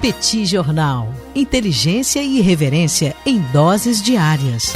Petit Jornal. Inteligência e irreverência em doses diárias.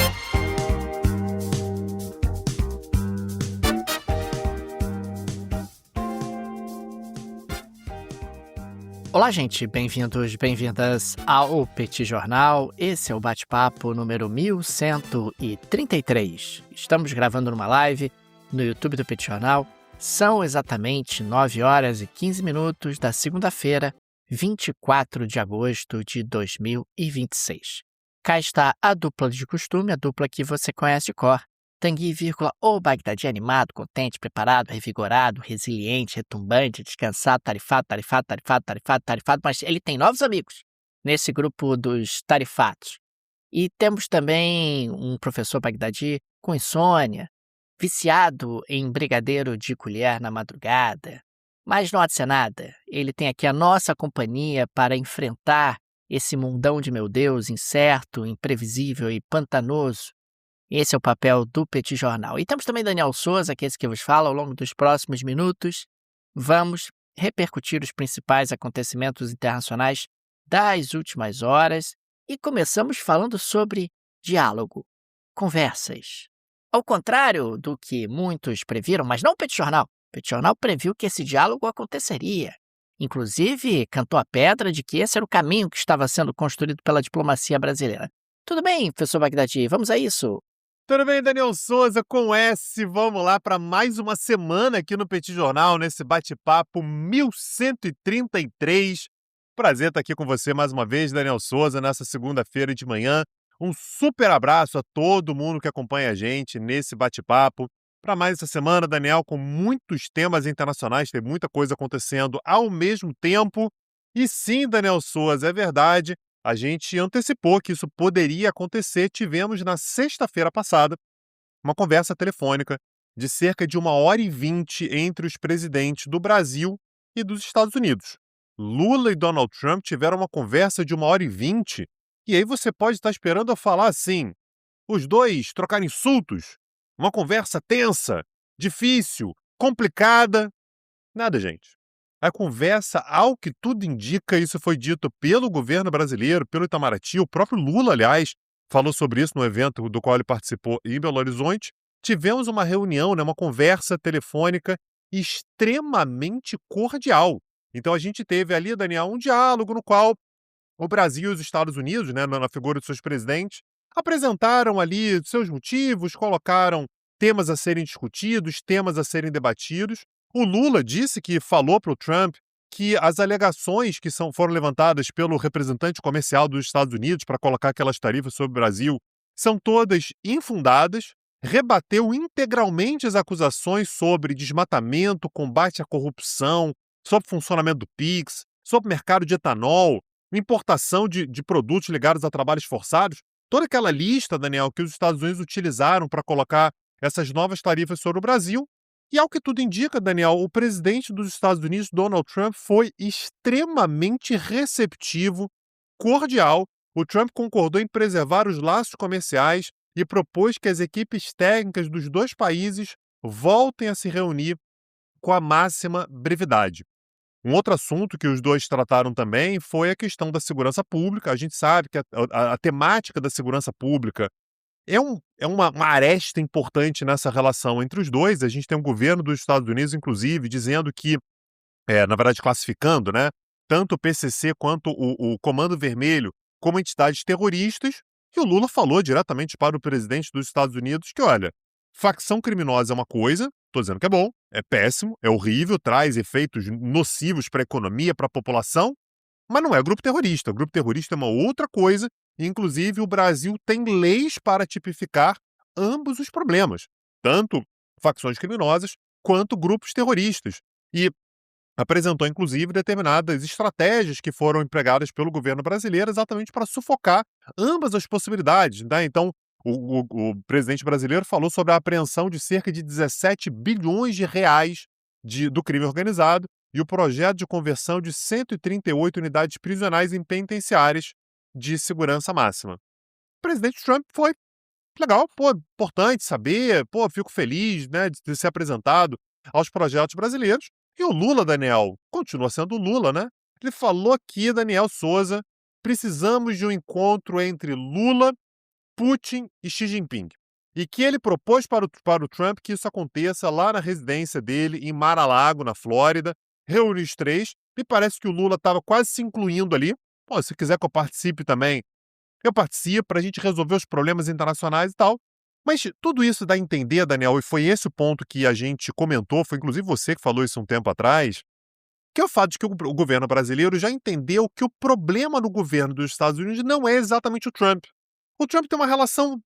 Olá, gente. Bem-vindos, bem-vindas ao Petit Jornal. Esse é o bate-papo número 1133. Estamos gravando numa live no YouTube do Petit Jornal. São exatamente 9 horas e 15 minutos da segunda-feira, 24 de agosto de 2026. Cá está a dupla de costume, a dupla que você conhece de cor. Tanguy, o Bagdadi animado, contente, preparado, revigorado, resiliente, retumbante, descansado, tarifado, mas ele tem novos amigos nesse grupo dos tarifados. E temos também um professor Bagdadi com insônia, viciado em brigadeiro de colher na madrugada. Mas não há de ser nada, ele tem aqui a nossa companhia para enfrentar esse mundão de meu Deus, incerto, imprevisível e pantanoso. Esse é o papel do Petit Jornal. E temos também Daniel Souza, que é esse que vos fala. Ao longo dos próximos minutos, vamos repercutir os principais acontecimentos internacionais das últimas horas e começamos falando sobre diálogo, conversas. Ao contrário do que muitos previram, mas não o Petit Jornal. O Petit Jornal previu que esse diálogo aconteceria. Inclusive, cantou a pedra de que esse era o caminho que estava sendo construído pela diplomacia brasileira. Tudo bem, professor Bagdadi, vamos a isso? Tudo bem, Daniel Souza, com S. Vamos lá para mais uma semana aqui no Petit Jornal, nesse bate-papo 1133. Prazer estar aqui com você mais uma vez, Daniel Souza, nessa segunda-feira de manhã. Um super abraço a todo mundo que acompanha a gente nesse bate-papo. Para mais essa semana, Daniel, com muitos temas internacionais, tem muita coisa acontecendo ao mesmo tempo. E sim, Daniel Souza, é verdade. A gente antecipou que isso poderia acontecer. Tivemos na sexta-feira passada uma conversa telefônica de cerca de 1h20 entre os presidentes do Brasil e dos Estados Unidos. Lula e Donald Trump tiveram uma conversa de 1h20 e aí você pode estar esperando eu falar assim, os dois trocarem insultos, uma conversa tensa, difícil, complicada. Nada, gente. A conversa, ao que tudo indica, isso foi dito pelo governo brasileiro, pelo Itamaraty, o próprio Lula, aliás, falou sobre isso no evento do qual ele participou em Belo Horizonte. Tivemos uma reunião, uma conversa telefônica extremamente cordial. Então a gente teve ali, Daniel, um diálogo no qual o Brasil e os Estados Unidos, na figura de seus presidentes, apresentaram ali seus motivos, colocaram temas a serem discutidos, temas a serem debatidos. O Lula disse que falou para o Trump que as alegações que foram levantadas pelo representante comercial dos Estados Unidos para colocar aquelas tarifas sobre o Brasil são todas infundadas, rebateu integralmente as acusações sobre desmatamento, combate à corrupção, sobre funcionamento do PIX, sobre mercado de etanol, importação de produtos ligados a trabalhos forçados. Toda aquela lista, Daniel, que os Estados Unidos utilizaram para colocar essas novas tarifas sobre o Brasil. E ao que tudo indica, Daniel, o presidente dos Estados Unidos, Donald Trump, foi extremamente receptivo, cordial. O Trump concordou em preservar os laços comerciais e propôs que as equipes técnicas dos dois países voltem a se reunir com a máxima brevidade. Um outro assunto que os dois trataram também foi a questão da segurança pública. A gente sabe que a temática da segurança pública é uma aresta importante nessa relação entre os dois. A gente tem um governo dos Estados Unidos, inclusive, dizendo que, na verdade, classificando, tanto o PCC quanto o Comando Vermelho como entidades terroristas, e o Lula falou diretamente para o presidente dos Estados Unidos que, olha, facção criminosa é uma coisa, estou dizendo que é bom, é péssimo, é horrível, traz efeitos nocivos para a economia, para a população, mas não é grupo terrorista. O grupo terrorista é uma outra coisa. Inclusive, o Brasil tem leis para tipificar ambos os problemas, tanto facções criminosas quanto grupos terroristas. E apresentou, inclusive, determinadas estratégias que foram empregadas pelo governo brasileiro exatamente para sufocar ambas as possibilidades. Então, o presidente brasileiro falou sobre a apreensão de cerca de 17 bilhões de reais do crime organizado e o projeto de conversão de 138 unidades prisionais em penitenciárias de segurança máxima. O presidente Trump foi legal, importante saber, fico feliz, de ser apresentado aos projetos brasileiros. E o Lula, Daniel, continua sendo o Lula, Ele falou aqui, Daniel Souza, precisamos de um encontro entre Lula, Putin e Xi Jinping. E que ele propôs para o Trump que isso aconteça lá na residência dele, em Mar-a-Lago, na Flórida, reunir os três. Me parece que o Lula estava quase se incluindo ali. Pô, se quiser que eu participe também, eu participo para a gente resolver os problemas internacionais e tal. Mas tudo isso dá a entender, Daniel, e foi esse o ponto que a gente comentou, foi inclusive você que falou isso um tempo atrás, que é o fato de que o governo brasileiro já entendeu que o problema no governo dos Estados Unidos não é exatamente o Trump. O Trump tem uma relação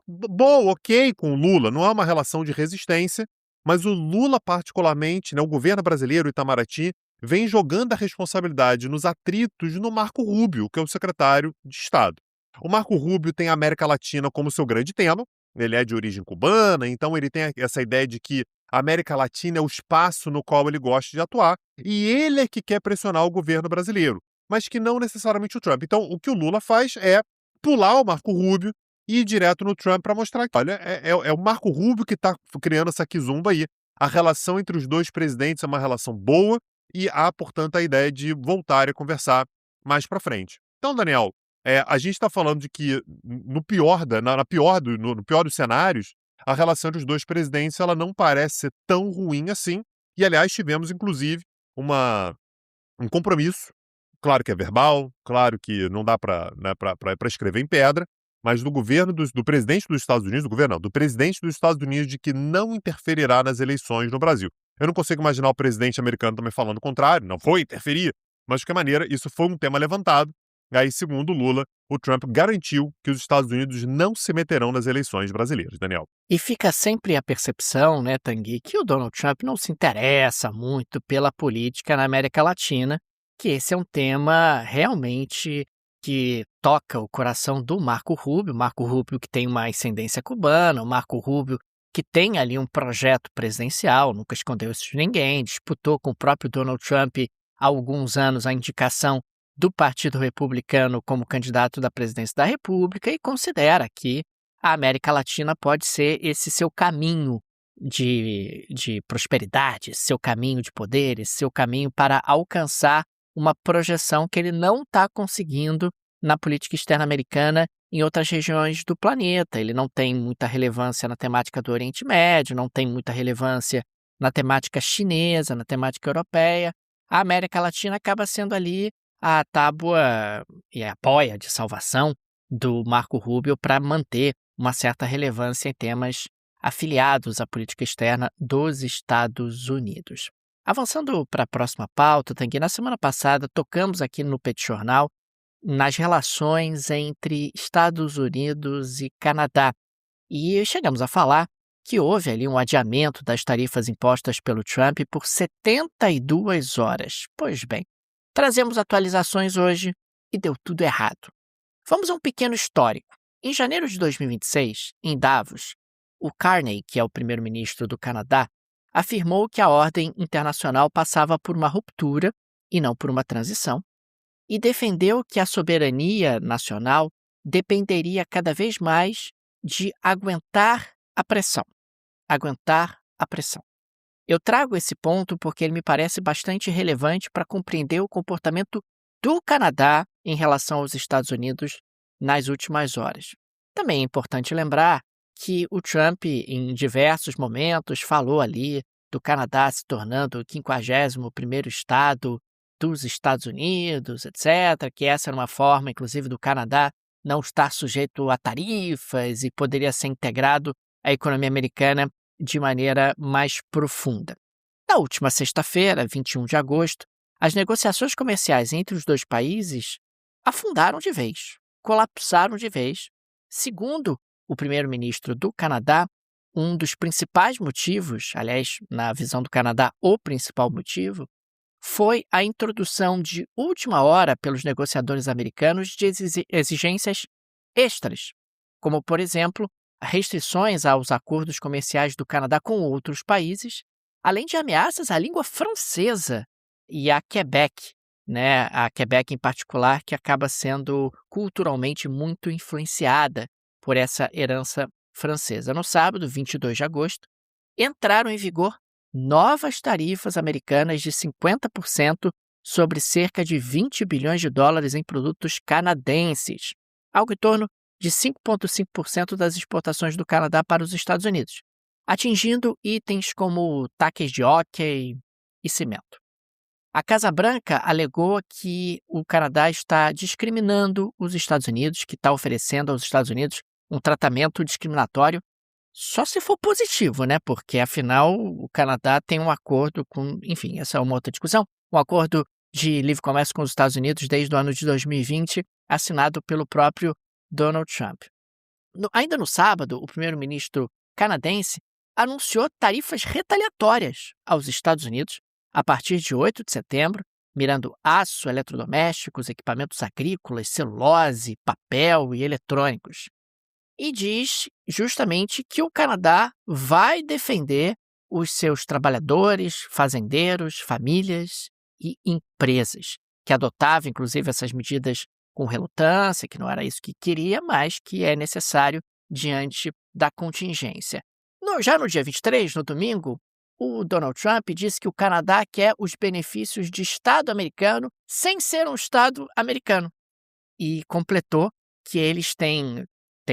boa, ok, com o Lula, não é uma relação de resistência, mas o Lula particularmente, né, o governo brasileiro, o Itamaraty, vem jogando a responsabilidade nos atritos no Marco Rubio, que é o secretário de Estado. O Marco Rubio tem a América Latina como seu grande tema, ele é de origem cubana, então ele tem essa ideia de que a América Latina é o espaço no qual ele gosta de atuar, e ele é que quer pressionar o governo brasileiro, mas que não necessariamente o Trump. Então, o que o Lula faz é pular o Marco Rubio e ir direto no Trump para mostrar que, olha, é o Marco Rubio que está criando essa quizumba aí. A relação entre os dois presidentes é uma relação boa e há, portanto, a ideia de voltar a conversar mais para frente. Então, Daniel, a gente está falando de que no pior dos cenários, a relação entre os dois presidentes ela não parece ser tão ruim assim. E, aliás, tivemos, inclusive, um compromisso, claro que é verbal, claro que não dá para escrever em pedra, mas do governo do presidente dos Estados Unidos, do presidente dos Estados Unidos de que não interferirá nas eleições no Brasil. Eu não consigo imaginar o presidente americano também falando o contrário, não foi interferir, mas de qualquer maneira isso foi um tema levantado. Aí, segundo Lula, o Trump garantiu que os Estados Unidos não se meterão nas eleições brasileiras, Daniel. E fica sempre a percepção, né, Tanguy, que o Donald Trump não se interessa muito pela política na América Latina, que esse é um tema realmente que toca o coração do Marco Rubio que tem uma ascendência cubana, o Marco Rubio que tem ali um projeto presidencial, nunca escondeu isso de ninguém, disputou com o próprio Donald Trump há alguns anos a indicação do Partido Republicano como candidato da presidência da República e considera que a América Latina pode ser esse seu caminho de prosperidade, seu caminho de poder, esse seu caminho para alcançar uma projeção que ele não está conseguindo na política externa americana em outras regiões do planeta. Ele não tem muita relevância na temática do Oriente Médio, não tem muita relevância na temática chinesa, na temática europeia. A América Latina acaba sendo ali a tábua e a boia de salvação do Marco Rubio para manter uma certa relevância em temas afiliados à política externa dos Estados Unidos. Avançando para a próxima pauta, Tanguy, na semana passada tocamos aqui no Petit Jornal nas relações entre Estados Unidos e Canadá e chegamos a falar que houve ali um adiamento das tarifas impostas pelo Trump por 72 horas. Pois bem, trazemos atualizações hoje e deu tudo errado. Vamos a um pequeno histórico. Em janeiro de 2026, em Davos, o Carney, que é o primeiro-ministro do Canadá, afirmou que a ordem internacional passava por uma ruptura e não por uma transição, e defendeu que a soberania nacional dependeria cada vez mais de aguentar a pressão. Aguentar a pressão. Eu trago esse ponto porque ele me parece bastante relevante para compreender o comportamento do Canadá em relação aos Estados Unidos nas últimas horas. Também é importante lembrar que o Trump, em diversos momentos, falou ali do Canadá se tornando o 51º estado dos Estados Unidos, etc., que essa era uma forma, inclusive, do Canadá não estar sujeito a tarifas e poderia ser integrado à economia americana de maneira mais profunda. Na última sexta-feira, 21 de agosto, as negociações comerciais entre os dois países afundaram de vez, colapsaram de vez. Segundo o primeiro-ministro do Canadá, um dos principais motivos, aliás, na visão do Canadá, o principal motivo, foi a introdução de última hora pelos negociadores americanos de exigências extras, como, por exemplo, restrições aos acordos comerciais do Canadá com outros países, além de ameaças à língua francesa e a Quebec, né? A Quebec em particular, que acaba sendo culturalmente muito influenciada por essa herança francesa. No sábado, 22 de agosto, entraram em vigor novas tarifas americanas de 50% sobre cerca de 20 bilhões de dólares em produtos canadenses, algo em torno de 5,5% das exportações do Canadá para os Estados Unidos, atingindo itens como taques de hóquei e cimento. A Casa Branca alegou que o Canadá está discriminando os Estados Unidos, que está oferecendo aos Estados Unidos um tratamento discriminatório, só se for positivo, né? Porque, afinal, o Canadá tem um acordo com... Enfim, essa é uma outra discussão. Um acordo de livre comércio com os Estados Unidos desde o ano de 2020, assinado pelo próprio Donald Trump. Ainda no sábado, o primeiro-ministro canadense anunciou tarifas retaliatórias aos Estados Unidos a partir de 8 de setembro, mirando aço, eletrodomésticos, equipamentos agrícolas, celulose, papel e eletrônicos. E diz justamente que o Canadá vai defender os seus trabalhadores, fazendeiros, famílias e empresas, que adotava, inclusive, essas medidas com relutância, que não era isso que queria, mas que é necessário diante da contingência. Já no dia 23, no domingo, o Donald Trump disse que o Canadá quer os benefícios de Estado americano sem ser um Estado americano. E completou que eles têm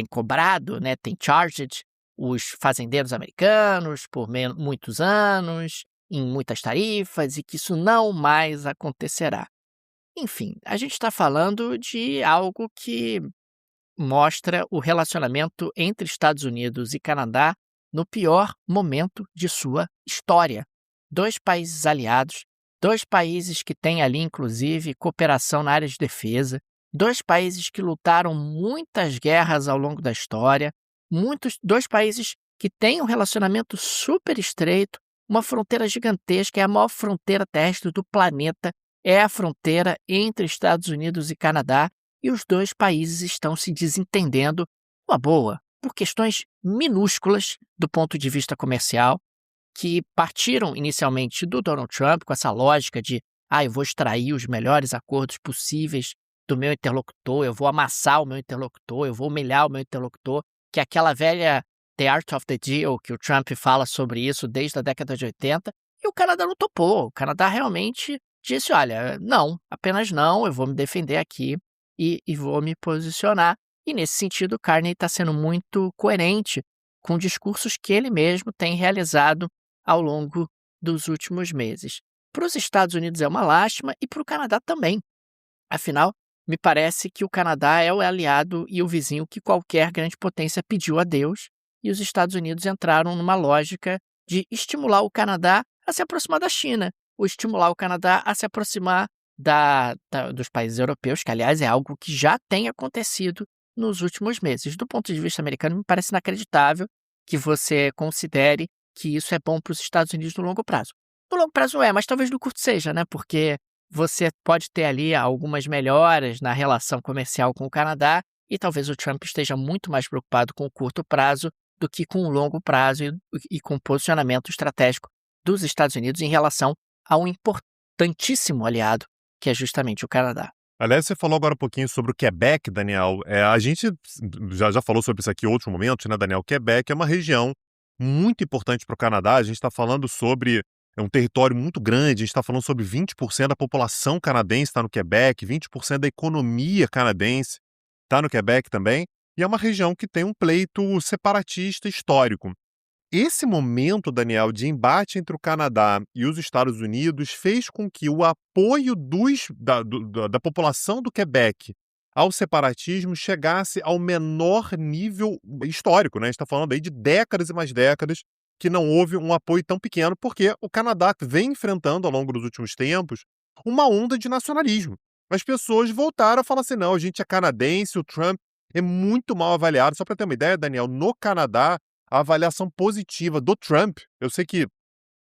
cobrado, né, têm charged os fazendeiros americanos por muitos anos, em muitas tarifas, e que isso não mais acontecerá. Enfim, a gente está falando de algo que mostra o relacionamento entre Estados Unidos e Canadá no pior momento de sua história. 2 países aliados, 2 países que têm ali, inclusive, cooperação na área de defesa, 2 países que lutaram muitas guerras ao longo da história, 2 países que têm um relacionamento super estreito, uma fronteira gigantesca, é a maior fronteira terrestre do planeta, é a fronteira entre Estados Unidos e Canadá, e os 2 países estão se desentendendo, uma boa, por questões minúsculas do ponto de vista comercial, que partiram inicialmente do Donald Trump, com essa lógica de eu vou extrair os melhores acordos possíveis do meu interlocutor, eu vou amassar o meu interlocutor, eu vou humilhar o meu interlocutor, que é aquela velha The Art of the Deal, que o Trump fala sobre isso desde a década de 80, e o Canadá não topou. O Canadá realmente disse, olha, não, apenas não, eu vou me defender aqui e vou me posicionar. E, nesse sentido, o Carney está sendo muito coerente com discursos que ele mesmo tem realizado ao longo dos últimos meses. Para os Estados Unidos é uma lástima e para o Canadá também. Afinal, me parece que o Canadá é o aliado e o vizinho que qualquer grande potência pediu a Deus, e os Estados Unidos entraram numa lógica de estimular o Canadá a se aproximar da China, ou estimular o Canadá a se aproximar dos países europeus, que, aliás, é algo que já tem acontecido nos últimos meses. Do ponto de vista americano, me parece inacreditável que você considere que isso é bom para os Estados Unidos no longo prazo. No longo prazo não é, mas talvez no curto seja, né? Porque você pode ter ali algumas melhoras na relação comercial com o Canadá e talvez o Trump esteja muito mais preocupado com o curto prazo do que com o longo prazo e com o posicionamento estratégico dos Estados Unidos em relação a um importantíssimo aliado, que é justamente o Canadá. Aliás, você falou agora um pouquinho sobre o Quebec, Daniel. A gente já falou sobre isso aqui em outros momentos, né, Daniel? Quebec é uma região muito importante para o Canadá. A gente está falando sobre um território muito grande, a gente está falando sobre 20% da população canadense está no Quebec, 20% da economia canadense está no Quebec também, e é uma região que tem um pleito separatista histórico. Esse momento, Daniel, de embate entre o Canadá e os Estados Unidos fez com que o apoio da população do Quebec ao separatismo chegasse ao menor nível histórico, né? A gente está falando aí de décadas e mais décadas que não houve um apoio tão pequeno, porque o Canadá vem enfrentando, ao longo dos últimos tempos, uma onda de nacionalismo. As pessoas voltaram a falar assim, não, a gente é canadense, o Trump é muito mal avaliado. Só para ter uma ideia, Daniel, no Canadá, a avaliação positiva do Trump, eu sei que,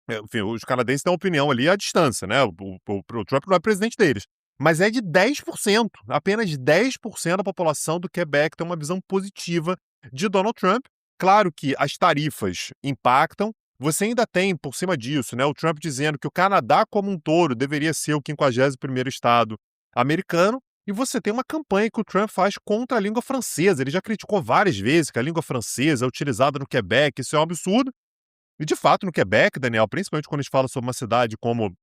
enfim, os canadenses têm uma opinião ali à distância, né? O Trump não é presidente deles, mas é de 10%. Apenas 10% da população do Quebec tem uma visão positiva de Donald Trump. Claro que as tarifas impactam. Você ainda tem, por cima disso, né, o Trump dizendo que o Canadá como um todo deveria ser o 51º estado americano. E você tem uma campanha que o Trump faz contra a língua francesa. Ele já criticou várias vezes que a língua francesa é utilizada no Quebec. Isso é um absurdo. E, de fato, no Quebec, Daniel, principalmente quando a gente fala sobre uma cidade como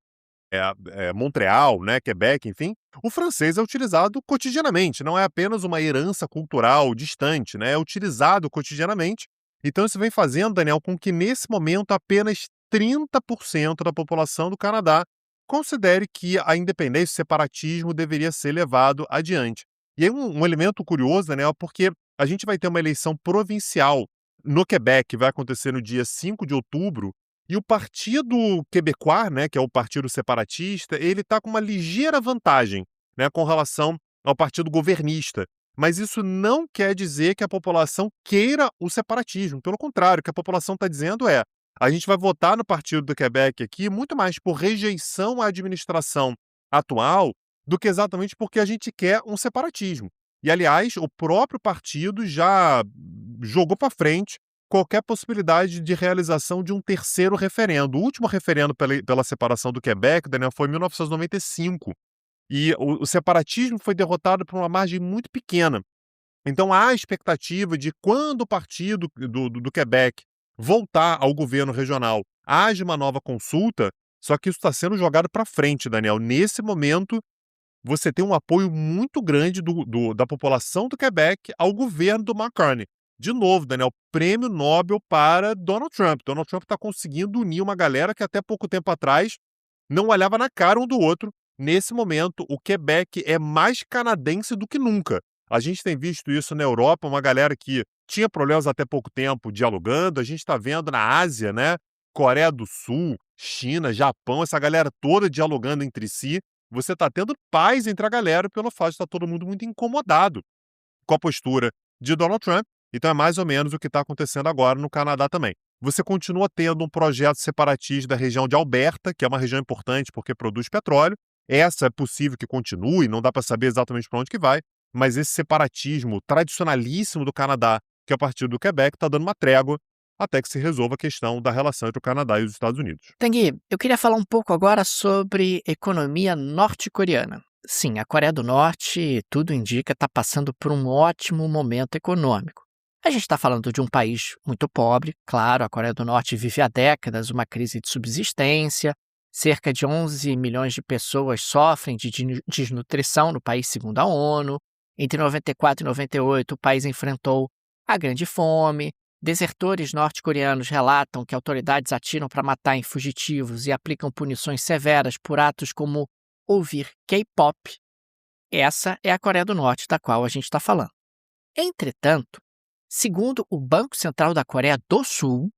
Montreal, né, Quebec, enfim, o francês é utilizado cotidianamente, não é apenas uma herança cultural distante, né, é utilizado cotidianamente. Então isso vem fazendo, Daniel, com que nesse momento apenas 30% da população do Canadá considere que a independência e o separatismo deveria ser levado adiante. E aí um elemento curioso, Daniel, porque a gente vai ter uma eleição provincial no Quebec, que vai acontecer no dia 5 de outubro, e o Partido Quebecois, né, que é o partido separatista, ele está com uma ligeira vantagem, né, com relação ao partido governista. Mas isso não quer dizer que a população queira o separatismo. Pelo contrário, o que a população está dizendo é: a gente vai votar no Partido do Quebec aqui muito mais por rejeição à administração atual do que exatamente porque a gente quer um separatismo. E, aliás, o próprio partido já jogou para frente qualquer possibilidade de realização de um terceiro referendo. O último referendo pela separação do Quebec, Daniel, foi em 1995. E o separatismo foi derrotado por uma margem muito pequena. Então há a expectativa de quando o partido do Quebec voltar ao governo regional, haja uma nova consulta, só que isso está sendo jogado para frente, Daniel. Nesse momento, você tem um apoio muito grande da população do Quebec ao governo do Mark Carney. De novo, Daniel, prêmio Nobel para Donald Trump. Donald Trump está conseguindo unir uma galera que até pouco tempo atrás não olhava na cara um do outro. Nesse momento, o Quebec é mais canadense do que nunca. A gente tem visto isso na Europa, uma galera que tinha problemas até pouco tempo dialogando. A gente está vendo na Ásia, né? Coreia do Sul, China, Japão, essa galera toda dialogando entre si. Você está tendo paz entre a galera pelo fato de estar todo mundo muito incomodado com a postura de Donald Trump. Então é mais ou menos o que está acontecendo agora no Canadá também. Você continua tendo um projeto separatista da região de Alberta, que é uma região importante porque produz petróleo. Essa é possível que continue, não dá para saber exatamente para onde que vai, mas esse separatismo tradicionalíssimo do Canadá, que é o partido do Quebec, está dando uma trégua até que se resolva a questão da relação entre o Canadá e os Estados Unidos. Tanguy, eu queria falar um pouco agora sobre economia norte-coreana. Sim, a Coreia do Norte, tudo indica, está passando por um ótimo momento econômico. A gente está falando de um país muito pobre, claro, a Coreia do Norte vive há décadas uma crise de subsistência, cerca de 11 milhões de pessoas sofrem de desnutrição no país, segundo a ONU. Entre 94 e 98, o país enfrentou a grande fome. Desertores norte-coreanos relatam que autoridades atiram para matar fugitivos e aplicam punições severas por atos como ouvir K-pop. Essa é a Coreia do Norte da qual a gente está falando. Entretanto, segundo o Banco Central da Coreia do Sul,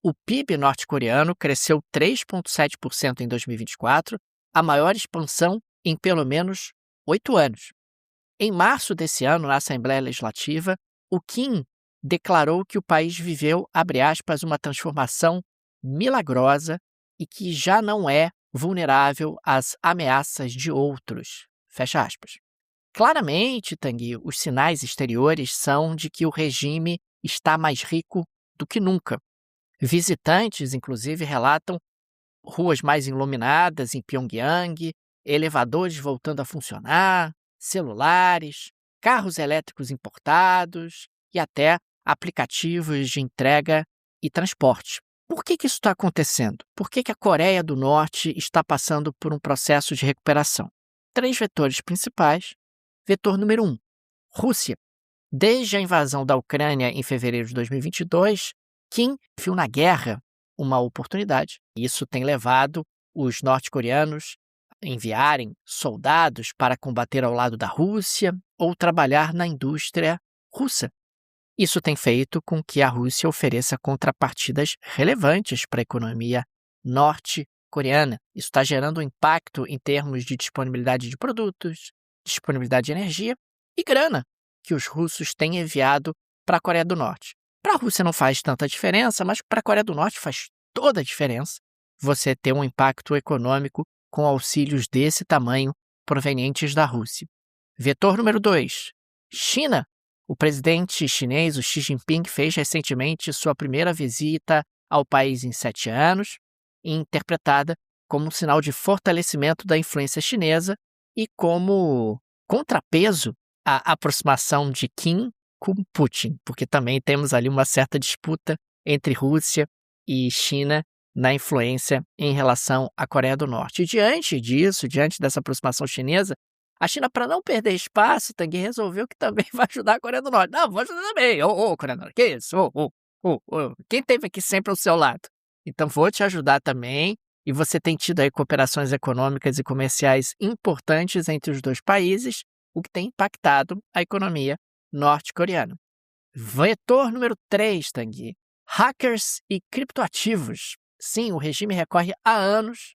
o PIB norte-coreano cresceu 3,7% em 2024, a maior expansão em pelo menos 8 anos. Em março desse ano, na Assembleia Legislativa, o Kim declarou que o país viveu, abre aspas, uma transformação milagrosa e que já não é vulnerável às ameaças de outros, fecha aspas. Claramente, Tanguy, os sinais exteriores são de que o regime está mais rico do que nunca. Visitantes, inclusive, relatam ruas mais iluminadas em Pyongyang, elevadores voltando a funcionar, celulares, carros elétricos importados e até aplicativos de entrega e transporte. Por que isso está acontecendo? Por que a Coreia do Norte está passando por um processo de recuperação? 3 vetores principais. Vetor número 1, Rússia. Desde a invasão da Ucrânia em fevereiro de 2022, Kim viu na guerra uma oportunidade. Isso tem levado os norte-coreanos a enviarem soldados para combater ao lado da Rússia ou trabalhar na indústria russa. Isso tem feito com que a Rússia ofereça contrapartidas relevantes para a economia norte-coreana. Isso está gerando um impacto em termos de disponibilidade de produtos, disponibilidade de energia e grana que os russos têm enviado para a Coreia do Norte. Para a Rússia não faz tanta diferença, mas para a Coreia do Norte faz toda a diferença você ter um impacto econômico com auxílios desse tamanho provenientes da Rússia. Vetor número 2, China. O presidente chinês, o Xi Jinping, fez recentemente sua primeira visita ao país em 7 anos, interpretada como um sinal de fortalecimento da influência chinesa e como contrapeso à aproximação de Kim com Putin, porque também temos ali uma certa disputa entre Rússia e China na influência em relação à Coreia do Norte. E diante disso, diante dessa aproximação chinesa, a China, para não perder espaço, Tanguy, resolveu que também vai ajudar a Coreia do Norte. Não, vou ajudar também. Ô, Coreia do Norte, que isso? Quem esteve aqui sempre ao seu lado? Então, vou te ajudar também. E você tem tido aí cooperações econômicas e comerciais importantes entre os dois países, o que tem impactado a economia norte-coreana. Vetor número 3, Tanguy. Hackers e criptoativos. Sim, o regime recorre há anos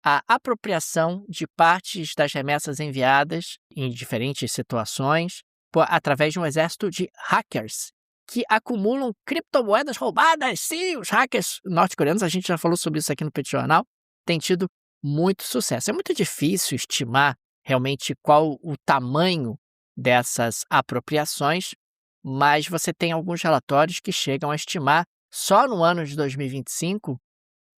à apropriação de partes das remessas enviadas em diferentes situações através de um exército de hackers que acumulam criptomoedas roubadas. Sim, os hackers norte-coreanos, a gente já falou sobre isso aqui no Petit Jornal, têm tido muito sucesso. É muito difícil estimar realmente qual o tamanho dessas apropriações, mas você tem alguns relatórios que chegam a estimar, só no ano de 2025,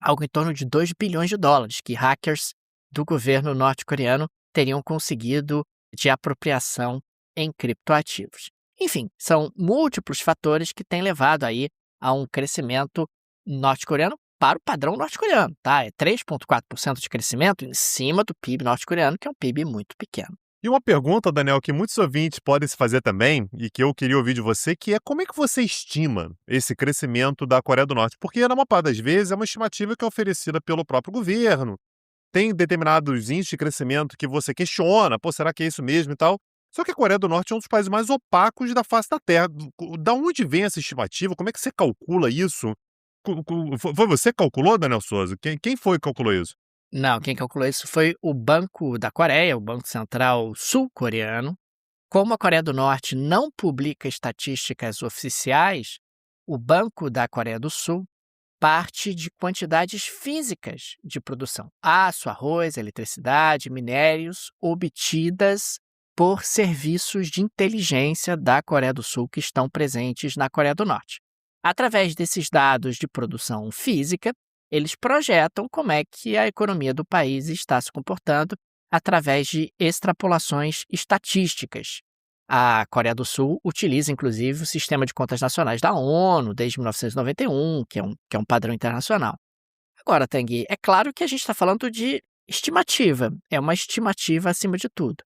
algo em torno de 2 bilhões de dólares que hackers do governo norte-coreano teriam conseguido de apropriação em criptoativos. Enfim, são múltiplos fatores que têm levado aí a um crescimento norte-coreano para o padrão norte-coreano, tá? É 3,4% de crescimento em cima do PIB norte-coreano, que é um PIB muito pequeno. E uma pergunta, Daniel, que muitos ouvintes podem se fazer também, e que eu queria ouvir de você, que é como é que você estima esse crescimento da Coreia do Norte? Porque, na maior parte das vezes, é uma estimativa que é oferecida pelo próprio governo, tem determinados índices de crescimento que você questiona, pô, será que é isso mesmo e tal? Só que a Coreia do Norte é um dos países mais opacos da face da Terra. Da onde vem essa estimativa? Como é que você calcula isso? Foi você que calculou, Daniel Souza? Quem foi que calculou isso? Não, quem calculou isso foi o Banco da Coreia, o Banco Central Sul-Coreano. Como a Coreia do Norte não publica estatísticas oficiais, o Banco da Coreia do Sul parte de quantidades físicas de produção. Aço, arroz, eletricidade, minérios obtidas por serviços de inteligência da Coreia do Sul que estão presentes na Coreia do Norte. Através desses dados de produção física, eles projetam como é que a economia do país está se comportando através de extrapolações estatísticas. A Coreia do Sul utiliza, inclusive, o Sistema de Contas Nacionais da ONU desde 1991, que é um padrão internacional. Agora, Tanguy, é claro que a gente está falando de estimativa, é uma estimativa acima de tudo.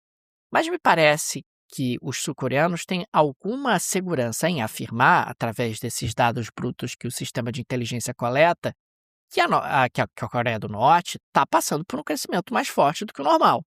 Mas me parece que os sul-coreanos têm alguma segurança em afirmar, através desses dados brutos que o sistema de inteligência coleta, que a Coreia do Norte está passando por um crescimento mais forte do que o normal.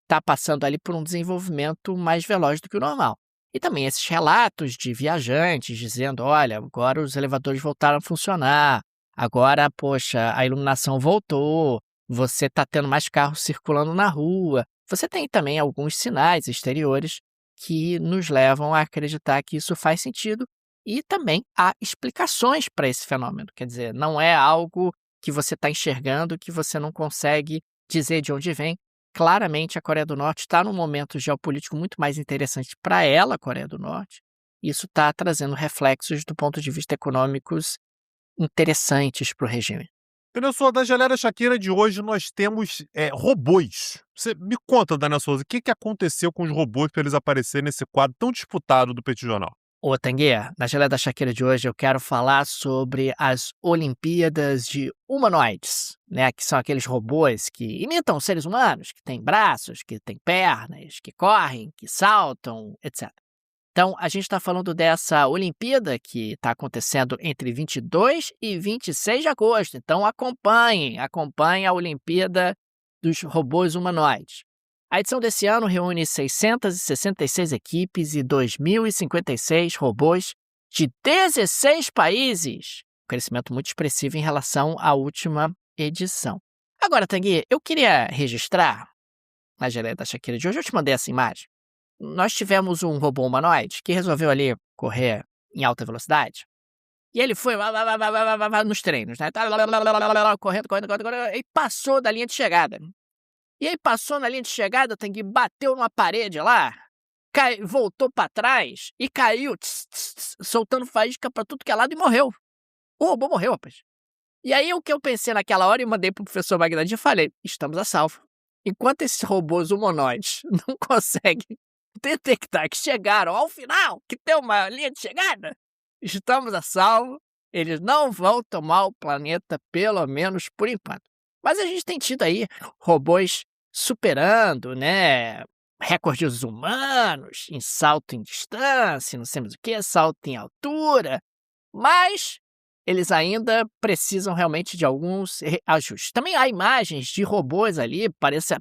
Está passando ali por um desenvolvimento mais veloz do que o normal. E também esses relatos de viajantes dizendo, olha, agora os elevadores voltaram a funcionar, agora, poxa, a iluminação voltou, você está tendo mais carros circulando na rua. Você tem também alguns sinais exteriores que nos levam a acreditar que isso faz sentido e também há explicações para esse fenômeno. Quer dizer, não é algo que você está enxergando que você não consegue dizer de onde vem. Claramente, a Coreia do Norte está num momento geopolítico muito mais interessante para ela, a Coreia do Norte. Isso está trazendo reflexos do ponto de vista econômicos interessantes para o regime. Daniel Souza, da Geleia Shakira de hoje nós temos robôs. Você me conta, Daniel Souza, o que aconteceu com os robôs para eles aparecerem nesse quadro tão disputado do Petit Jornal? Ô, Tanguy, na Geleia da Shakira de hoje eu quero falar sobre as Olimpíadas de Humanoides, né? Que são aqueles robôs que imitam seres humanos, que têm braços, que têm pernas, que correm, que saltam, etc. Então, a gente está falando dessa Olimpíada que está acontecendo entre 22 e 26 de agosto. Então, acompanhem a Olimpíada dos Robôs Humanoides. A edição desse ano reúne 666 equipes e 2.056 robôs de 16 países. Um crescimento muito expressivo em relação à última edição. Agora, Tanguy, eu queria registrar, na Geleia da Shakira de hoje, eu te mandei essa imagem. Nós tivemos um robô humanoide que resolveu ali correr em alta velocidade. E ele foi nos treinos, né? Correndo, e passou da linha de chegada. E aí passou na linha de chegada, Tanguy, bateu numa parede lá, voltou para trás e caiu, soltando faísca para tudo que é lado e morreu. O robô morreu, rapaz. E aí o que eu pensei naquela hora e mandei pro professor Bagdadi e falei, estamos a salvo. Enquanto esses robôs humanoides não conseguem detectar que chegaram ao final, que tem uma linha de chegada, estamos a salvo, Eles não vão tomar o planeta, pelo menos por enquanto. Mas a gente tem tido aí robôs superando, né, recordes humanos em salto em distância, não sei mais o que, salto em altura, mas eles ainda precisam realmente de alguns ajustes. Também há imagens de robôs ali,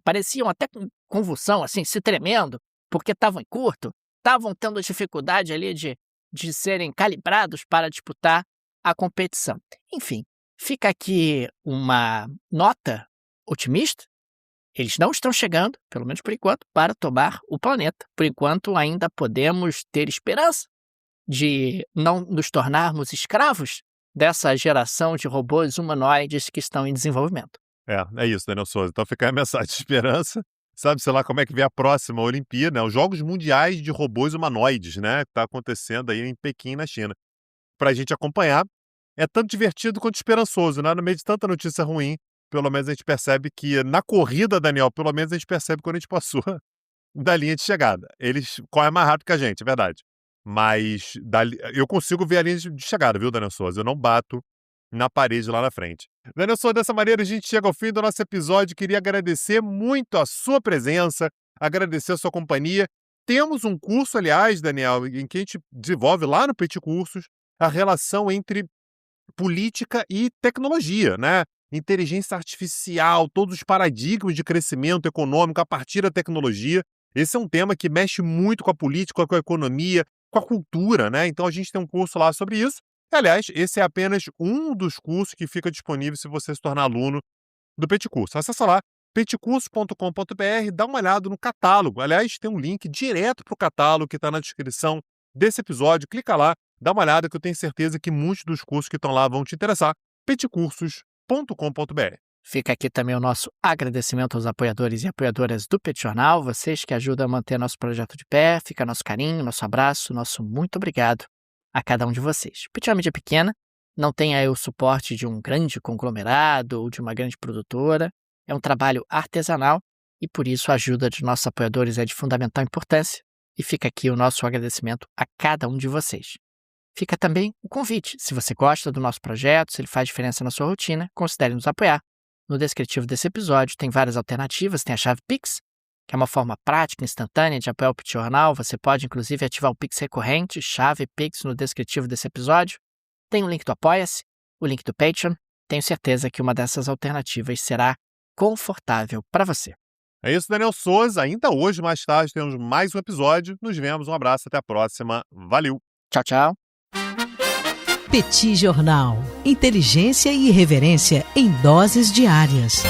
pareciam até com convulsão, assim, se tremendo, porque estavam em curto, estavam tendo dificuldade ali de serem calibrados para disputar a competição. Enfim, fica aqui uma nota otimista. Eles não estão chegando, pelo menos por enquanto, para tomar o planeta. Por enquanto, ainda podemos ter esperança de não nos tornarmos escravos dessa geração de robôs humanoides que estão em desenvolvimento. É isso, Daniel Souza. Então fica aí a mensagem de esperança. Sabe, sei lá, como é que vem a próxima Olimpíada, né? Os Jogos Mundiais de Robôs Humanoides, né? Que está acontecendo aí em Pequim, na China. Para a gente acompanhar, é tanto divertido quanto esperançoso, né? No meio de tanta notícia ruim, pelo menos a gente percebe que na corrida, Daniel, pelo menos a gente percebe quando a gente passou da linha de chegada. Eles correm mais rápido que a gente, é verdade. Mas eu consigo ver a linha de chegada, viu, Daniel Souza? Eu não bato na parede lá na frente. Daniel Souza, dessa maneira a gente chega ao fim do nosso episódio. Queria agradecer muito a sua presença, agradecer a sua companhia. Temos um curso, aliás, Daniel, em que a gente desenvolve lá no Petit Cursos a relação entre política e tecnologia, né? Inteligência artificial, todos os paradigmas de crescimento econômico a partir da tecnologia. Esse é um tema que mexe muito com a política, com a economia, com a cultura, né? Então a gente tem um curso lá sobre isso. Aliás, esse é apenas um dos cursos que fica disponível se você se tornar aluno do Petit Curso. Acessa lá, petcurso.com.br, dá uma olhada no catálogo. Aliás, tem um link direto para o catálogo que está na descrição desse episódio. Clica lá, dá uma olhada que eu tenho certeza que muitos dos cursos que estão lá vão te interessar. petcursos.com.br. Fica aqui também o nosso agradecimento aos apoiadores e apoiadoras do Petit Jornal, vocês que ajudam a manter nosso projeto de pé. Fica nosso carinho, nosso abraço, nosso muito obrigado a cada um de vocês. O Petit é uma mídia pequena, não tem aí o suporte de um grande conglomerado ou de uma grande produtora. É um trabalho artesanal e por isso a ajuda de nossos apoiadores é de fundamental importância. E fica aqui o nosso agradecimento a cada um de vocês. Fica também o convite. Se você gosta do nosso projeto, se ele faz diferença na sua rotina, considere nos apoiar. No descritivo desse episódio tem várias alternativas. Tem a chave Pix, que é uma forma prática e instantânea de apoiar o Petit Jornal. Você pode, inclusive, ativar o Pix recorrente, chave Pix, no descritivo desse episódio. Tem o link do Apoia-se, o link do Patreon. Tenho certeza que uma dessas alternativas será confortável para você. É isso, Daniel Souza. Ainda hoje, mais tarde, temos mais um episódio. Nos vemos, um abraço, até a próxima. Valeu! Tchau, tchau. Petit Jornal. Inteligência e irreverência em doses diárias.